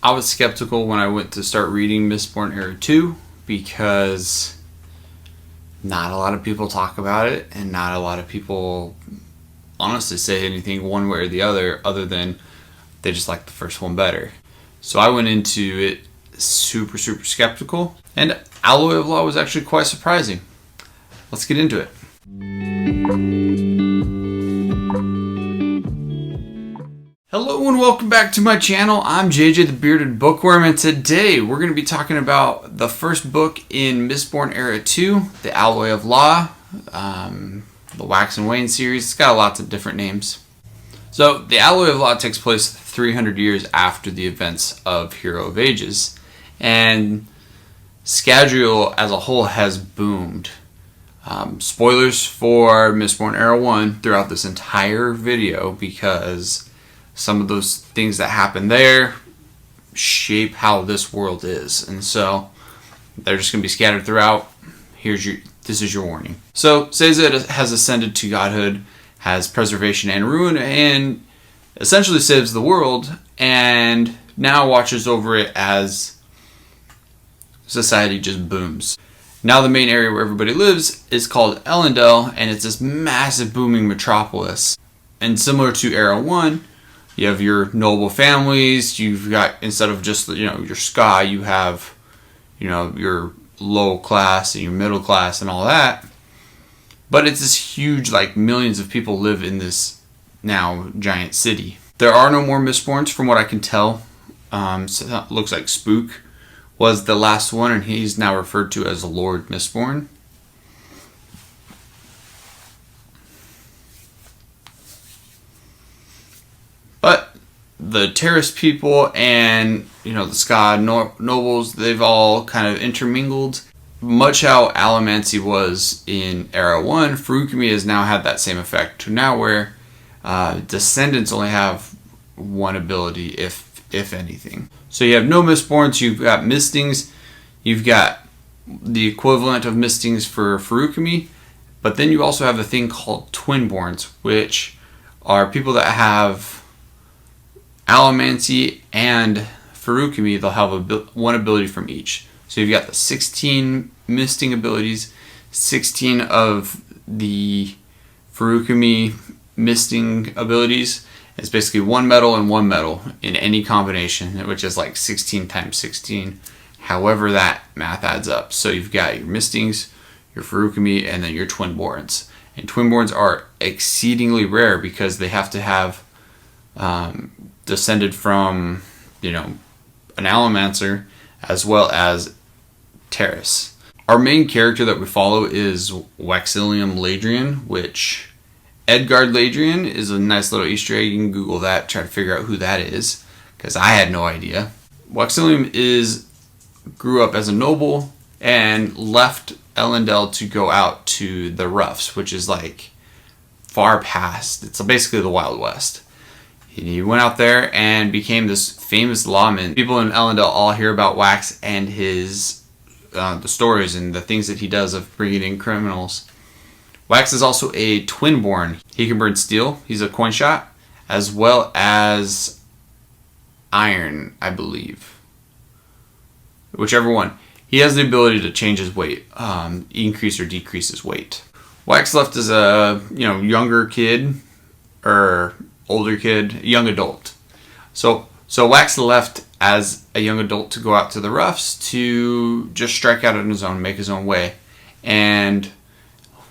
I was skeptical when I went to start reading Mistborn Era 2 because not a lot of people talk about it, and not a lot of people honestly say anything one way or the other than they just like the first one better. So I went into it super skeptical, and Alloy of Law was actually quite surprising. Let's get into it. Hello and welcome back to my channel. I'm JJ the Bearded Bookworm, and today we're going to be talking about the first book in Mistborn Era 2, The Alloy of Law, the Wax and Wayne series. It's got lots of different names. So, The Alloy of Law takes place 300 years after the events of Hero of Ages, and Scadrial as a whole has boomed. Spoilers for Mistborn Era 1 throughout this entire video, because some of those things that happen there shape how this world is, and so they're just going to be scattered throughout. This is your warning. So, Sazed has ascended to godhood, has preservation and ruin, and essentially saves the world, and now watches over it as society just booms. Now the main area where everybody lives is called Elendel, and it's this massive booming metropolis. And similar to Era 1, you have your noble families. You've got, instead of just your sky, you have your low class and your middle class and all that. But it's this huge, millions of people live in this now giant city. There are no more Mistborns from what I can tell. So it looks like Spook was the last one, and he's now referred to as Lord Mistborn. But the Terrace people and the Ska nobles, they've all kind of intermingled. Much how Allomancy was in Era 1, Feruchemy has now had that same effect to now where descendants only have one ability, if anything. So you have no Mistborns, you've got Mistings, you've got the equivalent of Mistings for Feruchemy, but then you also have a thing called Twinborns, which are people that have Allomancy and Feruchemy. They'll have one ability from each. So you've got the 16 misting abilities, 16 of the Feruchemy misting abilities. It's basically one metal and one metal in any combination, which is like 16 times 16, however that math adds up. So you've got your mistings, your Feruchemy, and then your Twinborns. And Twinborns are exceedingly rare because they have to have descended from an Allomancer as well as Terrace. Our main character that we follow is Waxillium Ladrian, which Edgard Ladrian is a nice little Easter egg. You can Google that, try to figure out who that is, because I had no idea. Waxillium grew up as a noble and left Elendel to go out to the Roughs, which is far past. It's basically the Wild West. He went out there and became this famous lawman. People in Elendel all hear about Wax and his the stories and the things that he does of bringing in criminals. Wax is also a Twinborn. He can burn steel. He's a coin shot, as well as iron, I believe. Whichever one. He has the ability to change his weight, increase or decrease his weight. Wax left as a younger kid, or older kid, young adult. So Wax left as a young adult to go out to the Roughs to just strike out on his own, make his own way, and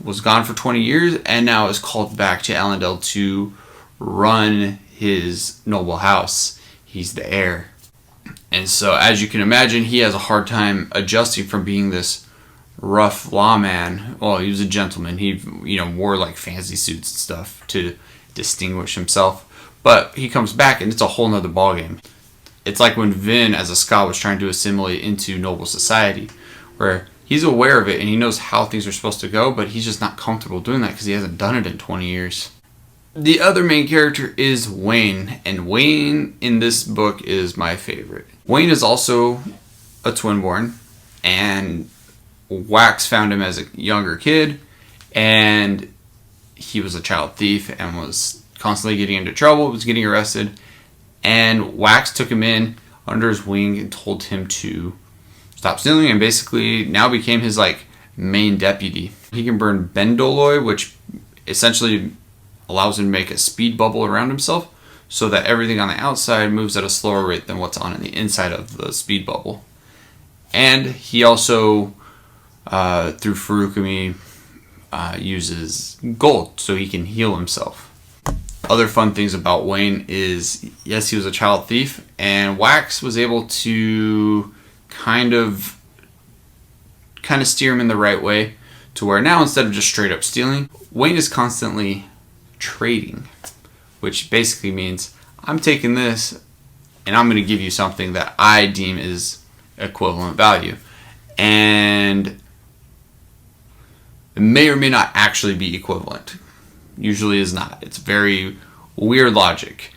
was gone for 20 years, and now is called back to Elendel to run his noble house. He's the heir. And so, as you can imagine, he has a hard time adjusting from being this rough lawman. Well, he was a gentleman. He, wore fancy suits and stuff to distinguish himself. But he comes back, and it's a whole nother ballgame. It's like when Vin, as a Ska, was trying to assimilate into noble society, where he's aware of it and he knows how things are supposed to go, but he's just not comfortable doing that because he hasn't done it in 20 years. The other main character is Wayne, and Wayne in this book is my favorite. Wayne is also a Twinborn, and Wax found him as a younger kid, and he was a child thief and was constantly getting into trouble, was getting arrested, and Wax took him in under his wing and told him to stop stealing, and basically now became his like main deputy. He can burn Bendoloi, which essentially allows him to make a speed bubble around himself so that everything on the outside moves at a slower rate than what's on the inside of the speed bubble. And he also, through Furukumi, uses gold so he can heal himself. Other fun things about Wayne is, yes, he was a child thief, and Wax was able to kind of steer him in the right way to where now, instead of just straight up stealing, Wayne is constantly trading, which basically means I'm taking this and I'm going to give you something that I deem is equivalent value. And it may or may not actually be equivalent. Usually is not. It's very weird logic.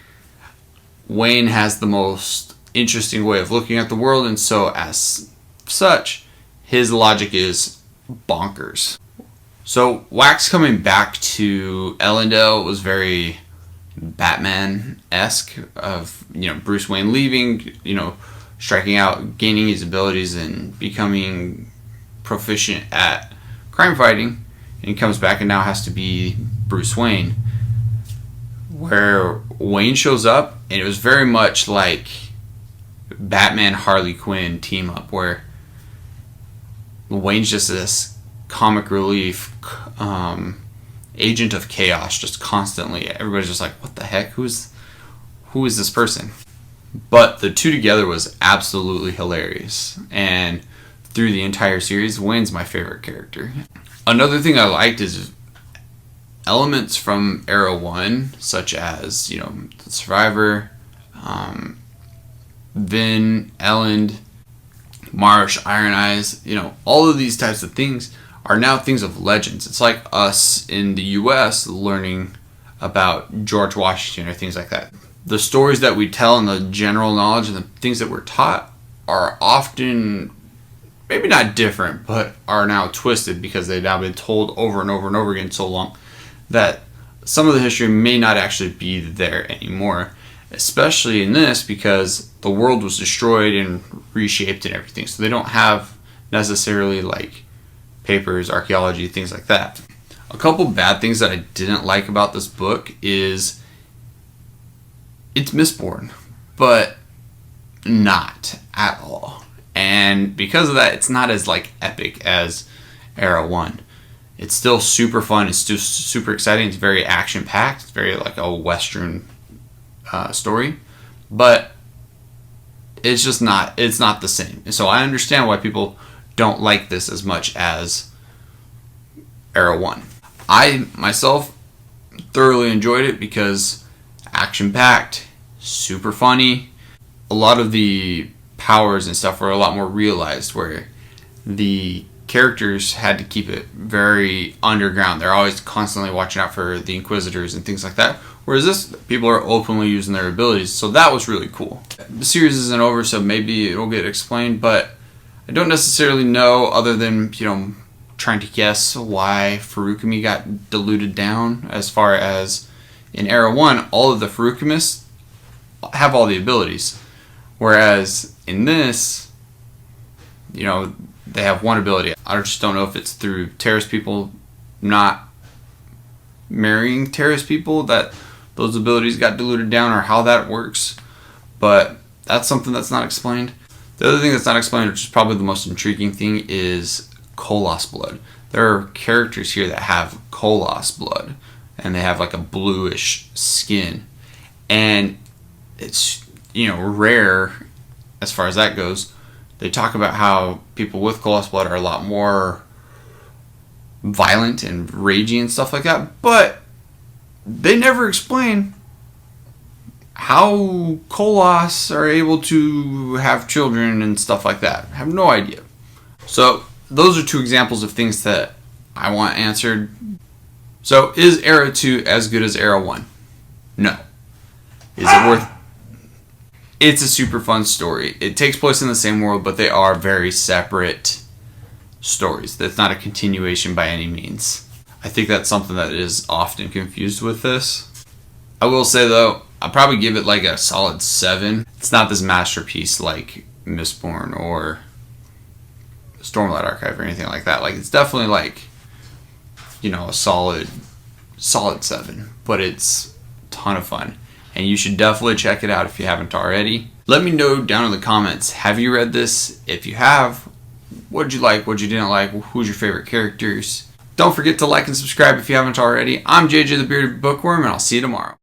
Wayne has the most interesting way of looking at the world, and so as such, his logic is bonkers. So Wax coming back to Ellendale was very Batman-esque, of, you know, Bruce Wayne leaving, you know, striking out, gaining his abilities, and becoming proficient at crime fighting, and he comes back and now has to be Bruce Wayne. Where Wayne shows up, and it was very much like Batman Harley Quinn team up, where Wayne's just this comic relief agent of chaos, just constantly. Everybody's just like, what the heck? Who is this person? But the two together was absolutely hilarious, and through the entire series, Wayne's my favorite character. Another thing I liked is elements from Era 1, such as, you know, the Survivor, Vin, Elend, Marsh, Iron Eyes, you know, all of these types of things are now things of legends. It's like us in the US learning about George Washington or things like that. The stories that we tell and the general knowledge and the things that we're taught are often, maybe not different, but are now twisted because they've now been told over and over and over again so long that some of the history may not actually be there anymore. Especially in this, because the world was destroyed and reshaped and everything. So they don't have necessarily like papers, archaeology, things like that. A couple bad things that I didn't like about this book is it's Mistborn, but not at all. And because of that, it's not as like epic as Era 1. It's still super fun. It's still super exciting. It's very action packed. It's very like a Western story, but it's just not. It's not the same. So I understand why people don't like this as much as Era 1. I myself thoroughly enjoyed it because action packed, super funny. A lot of the powers and stuff were a lot more realized, where the characters had to keep it very underground. They're always constantly watching out for the Inquisitors and things like that. Whereas this, people are openly using their abilities, so that was really cool. The series isn't over, so maybe it'll get explained, but I don't necessarily know, other than, you know, trying to guess why Furukumi got diluted down. As far as in Era 1, all of the Furukumists have all the abilities, whereas in this, you know, they have one ability. I just don't know if it's through Terrace people not marrying Terrace people that those abilities got diluted down, or how that works, but that's something that's not explained. The other thing that's not explained, which is probably the most intriguing thing, is Koloss blood. There are characters here that have Koloss blood, and they have like a bluish skin, and it's, you know, rare as far as that goes. They talk about how people with Koloss blood are a lot more violent and ragey and stuff like that, but they never explain how Koloss are able to have children and stuff like that. I have no idea. So those are two examples of things that I want answered. So is Era 2 as good as Era 1? No. Is it worth? It's a super fun story. It takes place in the same world, but they are very separate stories. That's not a continuation by any means. I think that's something that is often confused with this. I will say though, I'll probably give it like a solid 7. It's not this masterpiece like Mistborn or Stormlight Archive or anything like that. Like, it's definitely like, a solid 7, but it's a ton of fun, and you should definitely check it out if you haven't already. Let me know down in the comments, have you read this? If you have, what did you like, what you didn't like, who's your favorite characters? Don't forget to like and subscribe if you haven't already. I'm JJ the Bearded Bookworm, and I'll see you tomorrow.